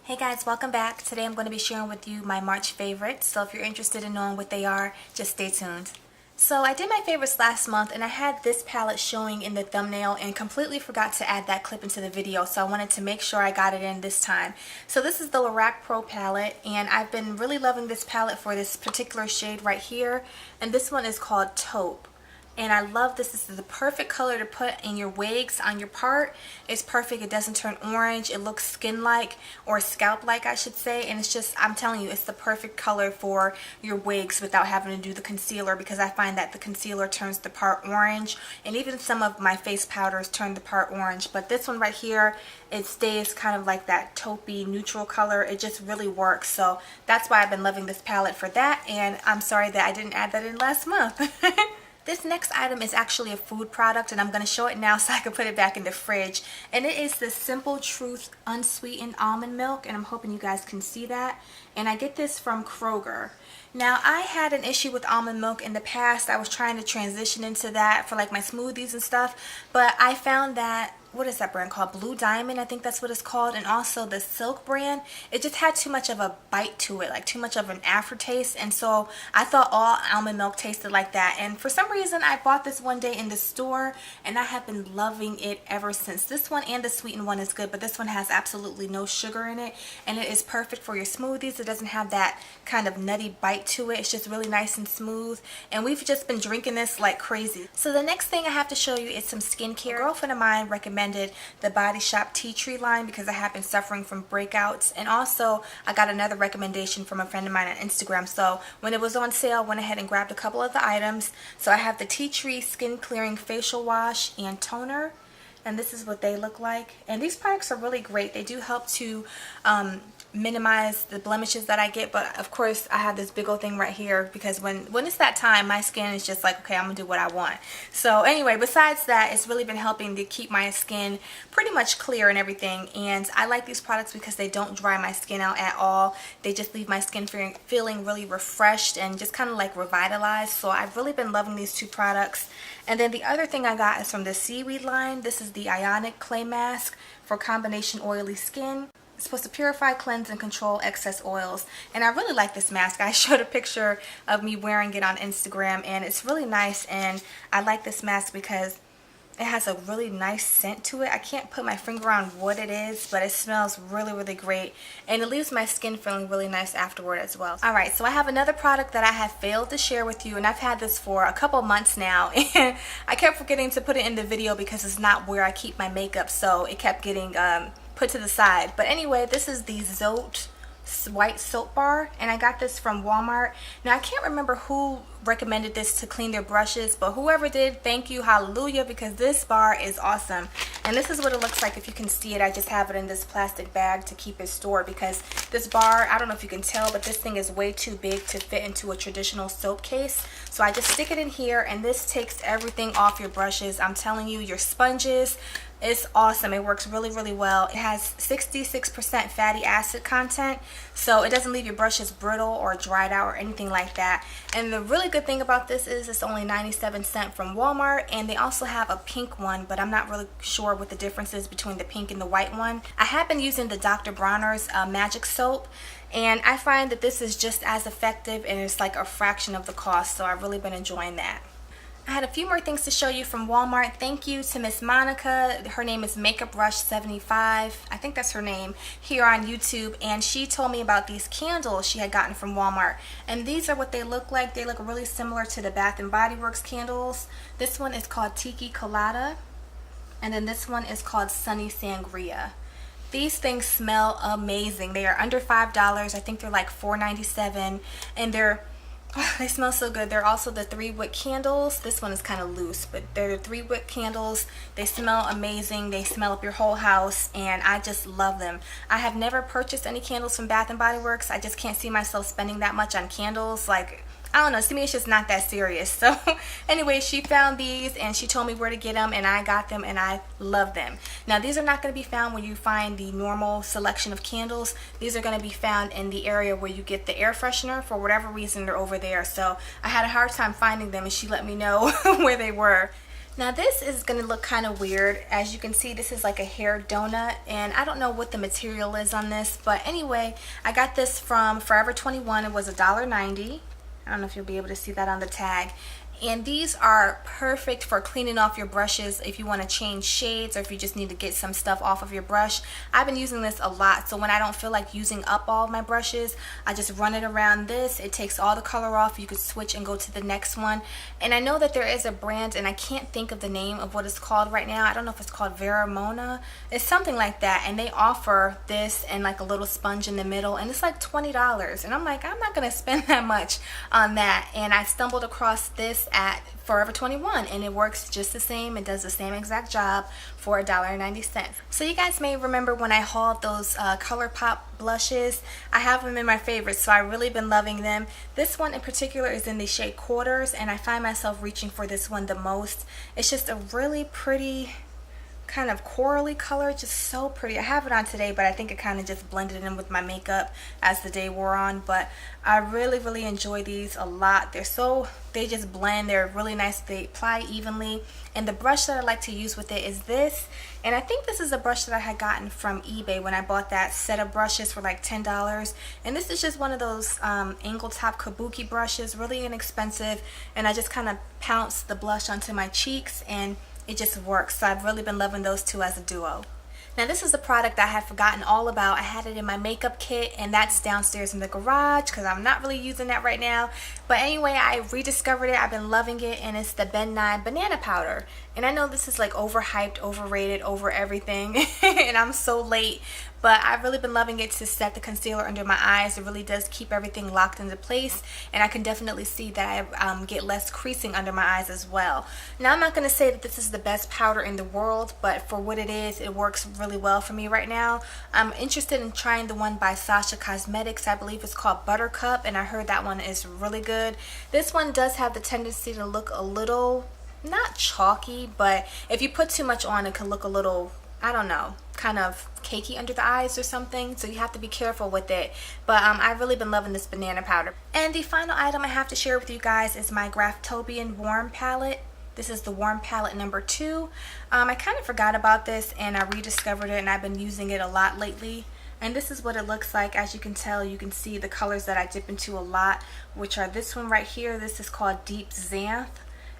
Hey guys, welcome back. Today I'm going to be sharing with you my March favorites, so if you're interested in knowing what they are, just stay tuned. So I did my favorites last month and I had this palette showing in the thumbnail and completely forgot to add that clip into the video, so I wanted to make sure I got it in this time. So this is the Lorac Pro palette and I've been really loving this palette for this particular shade right here, and this one is called Taupe. And I love this. This is the perfect color to put in your wigs on your part. It's perfect. It doesn't turn orange. It looks skin-like, or scalp-like I should say. And it's just, I'm telling you, it's the perfect color for your wigs without having to do the concealer, because I find that the concealer turns the part orange. And even some of my face powders turn the part orange. But this one right here, it stays kind of like that taupey neutral color. It just really works. So that's why I've been loving this palette for that. And I'm sorry that I didn't add that in last month. This next item is actually a food product, and I'm going to show it now so I can put it back in the fridge. And it is the Simple Truth unsweetened almond milk, and I'm hoping you guys can see that. And I get this from Kroger. Now, I had an issue with almond milk in the past. I was trying to transition into that for like my smoothies and stuff, but I found that, what is that brand called? Blue Diamond, I think that's what it's called, and also the Silk brand. It just had too much of a bite to it, like too much of an aftertaste, and so I thought all almond milk tasted like that. And for some reason, I bought this one day in the store, and I have been loving it ever since. This one and the sweetened one is good, but this one has absolutely no sugar in it, and it is perfect for your smoothies. It doesn't have that kind of nutty bite to it. It's just really nice and smooth, and we've just been drinking this like crazy. So the next thing I have to show you is some skincare. A girlfriend of mine recommended the Body Shop Tea Tree line because I have been suffering from breakouts, and also I got another recommendation from a friend of mine on Instagram. So when it was on sale, I went ahead and grabbed a couple of the items. So I have the Tea Tree Skin Clearing Facial Wash and Toner, and this is what they look like. And these products are really great. They do help to minimize the blemishes that I get, but of course I have this big old thing right here because when it's that time, my skin is just like, okay, I'm gonna do what I want. So anyway, besides that, it's really been helping to keep my skin pretty much clear and everything. And I like these products because they don't dry my skin out at all. They just leave my skin feeling really refreshed and just kind of like revitalized. So I've really been loving these two products. And then the other thing I got is from the Seaweed line. This is the Ionic Clay Mask for combination oily skin. It's supposed to purify, cleanse, and control excess oils. And I really like this mask. I showed a picture of me wearing it on Instagram, and it's really nice. And I like this mask because it has a really nice scent to it. I can't put my finger on what it is, but it smells really, really great. And it leaves my skin feeling really nice afterward as well. Alright, so I have another product that I have failed to share with you, and I've had this for a couple months now. And I kept forgetting to put it in the video because it's not where I keep my makeup, so it kept getting put to the side. But anyway, this is the Zote white soap bar, and I got this from Walmart. Now I can't remember who recommended this to clean their brushes, but whoever did, thank you, hallelujah, because this bar is awesome. And this is what it looks like. If you can see it, I just have it in this plastic bag to keep it stored because this bar, I don't know if you can tell, but this thing is way too big to fit into a traditional soap case. So I just stick it in here, and this takes everything off your brushes. I'm telling you, your sponges, it's awesome. It works really, really well. It has 66% fatty acid content, so it doesn't leave your brushes brittle or dried out or anything like that. And the really good thing about this is it's only 97 cents from Walmart, and they also have a pink one, but I'm not really sure what the difference is between the pink and the white one. I have been using the Dr. Bronner's Magic Soap, and I find that this is just as effective, and it's like a fraction of the cost, so I've really been enjoying that. I had a few more things to show you from Walmart. Thank you to Miss Monica. Her name is Makeup Rush 75. I think that's her name, here on YouTube. And she told me about these candles she had gotten from Walmart. And these are what they look like. They look really similar to the Bath & Body Works candles. This one is called Tiki Colada. And then this one is called Sunny Sangria. These things smell amazing. They are under $5. I think they're like $4.97. And they smell so good. They're also the 3-wick candles. This one is kind of loose, but they're the 3-wick candles. They smell amazing. They smell up your whole house, and I just love them. I have never purchased any candles from Bath & Body Works. I just can't see myself spending that much on candles. Like, I don't know, to me it's just not that serious. So anyway, she found these and she told me where to get them, and I got them and I love them. Now these are not going to be found when you find the normal selection of candles. These are going to be found in the area where you get the air freshener. For whatever reason, they're over there. So I had a hard time finding them, and she let me know where they were. Now this is going to look kind of weird. As you can see, this is like a hair donut, and I don't know what the material is on this, but anyway, I got this from Forever 21. It was $1.90. I don't know if you'll be able to see that on the tag. And these are perfect for cleaning off your brushes if you want to change shades or if you just need to get some stuff off of your brush. I've been using this a lot, so when I don't feel like using up all my brushes, I just run it around this. It takes all the color off. You could switch and go to the next one. And I know that there is a brand, and I can't think of the name of what it's called right now. I don't know if it's called Veramona. It's something like that, and they offer this and like a little sponge in the middle, and it's like $20. And I'm like, I'm not going to spend that much on that. And I stumbled across this at Forever 21, and it works just the same. It does the same exact job for $1.90. So you guys may remember when I hauled those ColourPop blushes. I have them in my favorites, so I've really been loving them. This one in particular is in the shade Quarters, and I find myself reaching for this one the most. It's just a really pretty kind of corally color, just so pretty. I have it on today, but I think it kind of just blended in with my makeup as the day wore on. But I really enjoy these a lot. They just blend. They're really nice. They apply evenly. And the brush that I like to use with it is this. And I think this is a brush that I had gotten from eBay when I bought that set of brushes for like $10. And this is just one of those angle top kabuki brushes, really inexpensive. And I just kind of pounce the blush onto my cheeks, and it just works. So I've really been loving those two as a duo. Now this is a product I had forgotten all about. I had it in my makeup kit, and that's downstairs in the garage because I'm not really using that right now. But anyway, I rediscovered it. I've been loving it, and it's the Ben Nye banana powder. And I know this is like overhyped, overrated, over everything, and I'm so late. But I've really been loving it to set the concealer under my eyes. It really does keep everything locked into place, and I can definitely see that I get less creasing under my eyes as well. Now I'm not going to say that this is the best powder in the world, but for what it is, it works really well for me right now. I'm interested in trying the one by Sasha Cosmetics. I believe it's called Buttercup, and I heard that one is really good. This one does have the tendency to look a little, not chalky, but if you put too much on, it can look a little, I don't know, kind of cakey under the eyes or something, so you have to be careful with it. But I've really been loving this banana powder. And the final item I have to share with you guys is my Graftobian Warm Palette. This is the Warm Palette number 2. I kind of forgot about this, and I rediscovered it, and I've been using it a lot lately. And this is what it looks like. As you can tell, you can see the colors that I dip into a lot, which are this one right here. This is called Deep Xanth.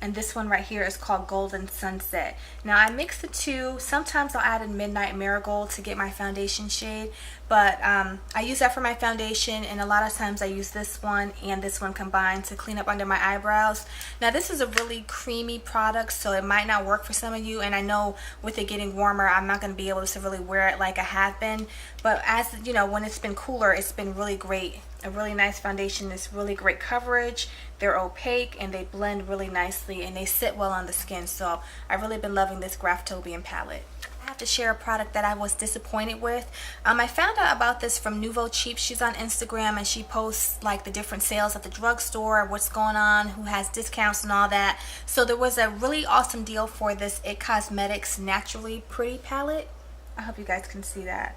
And this one right here is called Golden Sunset. Now I mix the two. Sometimes I'll add in Midnight Marigold to get my foundation shade, but I use that for my foundation, and a lot of times I use this one and this one combined to clean up under my eyebrows. Now this is a really creamy product, so it might not work for some of you, and I know with it getting warmer, I'm not going to be able to really wear it like I have been, but as you know, when it's been cooler, it's been really great. A really nice foundation. It's really great coverage. They're opaque, and they blend really nicely, and they sit well on the skin. So I've really been loving this Graftobian palette. I have to share a product that I was disappointed with. I found out about this from Nouveau Cheap. She's on Instagram, and she posts like the different sales at the drugstore, what's going on, who has discounts and all that. So there was a really awesome deal for this IT Cosmetics Naturally Pretty palette. I hope you guys can see that.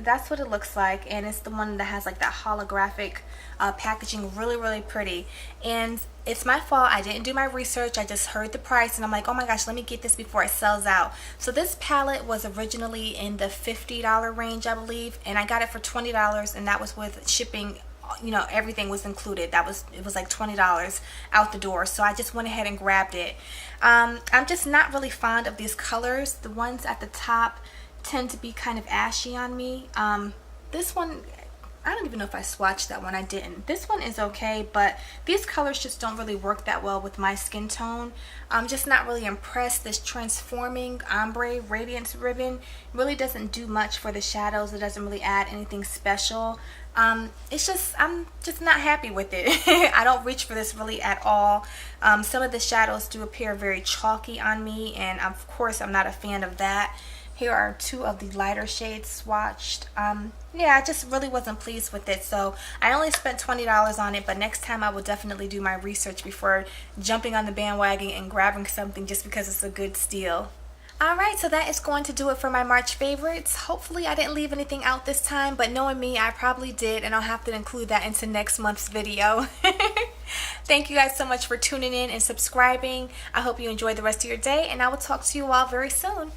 That's what it looks like, and it's the one that has like that holographic packaging, really pretty. And it's my fault, I didn't do my research. I just heard the price, and I'm like, oh my gosh, let me get this before it sells out. So this palette was originally in the $50 range, I believe, and I got it for $20, and that was with shipping. You know, everything was included. It was like $20 out the door. So I just went ahead and grabbed it. I'm just not really fond of these colors. The ones at the top tend to be kind of ashy on me. This one, I don't even know if I swatched that one. I didn't. This one is okay, but these colors just don't really work that well with my skin tone. I'm just not really impressed. This Transforming Ombre Radiance Ribbon really doesn't do much for the shadows. It doesn't really add anything special. I'm just not happy with it. I don't reach for this really at all. Some of the shadows do appear very chalky on me, and of course I'm not a fan of that. Here are two of the lighter shades swatched. Yeah, I just really wasn't pleased with it. So I only spent $20 on it, but next time I will definitely do my research before jumping on the bandwagon and grabbing something just because it's a good steal. Alright, so that is going to do it for my March favorites. Hopefully I didn't leave anything out this time, but knowing me, I probably did, and I'll have to include that into next month's video. Thank you guys so much for tuning in and subscribing. I hope you enjoy the rest of your day, and I will talk to you all very soon.